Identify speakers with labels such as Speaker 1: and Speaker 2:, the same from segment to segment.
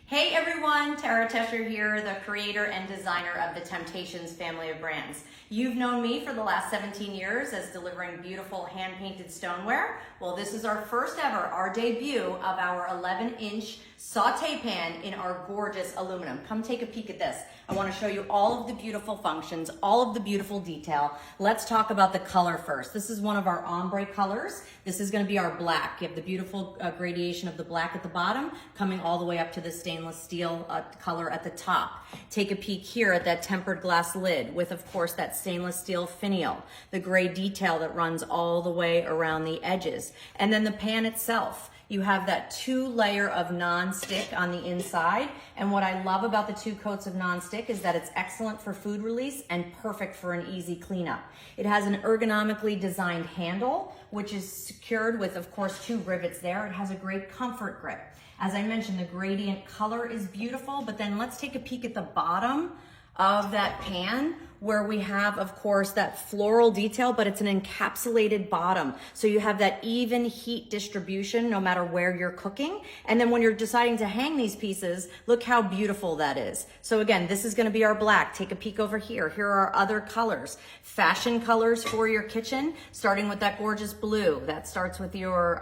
Speaker 1: Hey everyone, Tesher here, the creator and designer of the Temp-tations family of brands. You've known me for the last 17 years as delivering beautiful hand-painted stoneware. Well, this is our first ever, our debut of our 11-inch Saute pan in our gorgeous aluminum. Come take a peek at this. I want to show you all of the beautiful functions, all of the beautiful detail. Let's talk about the color first. This is one of our ombre colors. This is going to be our black. You have the beautiful gradation of the black at the bottom, coming all the way up to the stainless steel color at the top. Take a peek here at that tempered glass lid with, of course, that stainless steel finial, the gray detail that runs all the way around the edges. And then the pan itself. You have that 2-layer of non-stick on the inside. And what I love about the 2 coats of non-stick is that it's excellent for food release and perfect for an easy cleanup. It has an ergonomically designed handle, which is secured with, of course, 2 rivets there. It has a great comfort grip. As I mentioned, the gradient color is beautiful, but then let's take a peek at the bottom of that pan where we have, of course, that floral detail, but it's an encapsulated bottom. So you have that even heat distribution no matter where you're cooking. And then when you're deciding to hang these pieces, look how beautiful that is. So again, this is gonna be our black. Take a peek over here. Here are our other colors. Fashion colors for your kitchen, starting with that gorgeous blue. That starts with your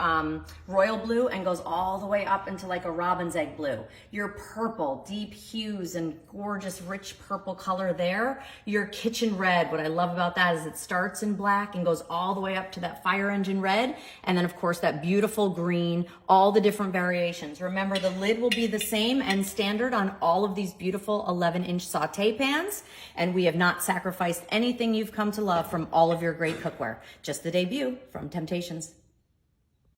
Speaker 1: royal blue and goes all the way up into like a robin's egg blue. Your purple, deep hues and gorgeous rich purple color there. Your kitchen red, what I love about that is it starts in black and goes all the way up to that fire engine red. And then of course that beautiful green, all the different variations. Remember, the lid will be the same and standard on all of these beautiful 11-inch Saute pans. And we have not sacrificed anything you've come to love from all of your great cookware. Just the debut from Temp-tations.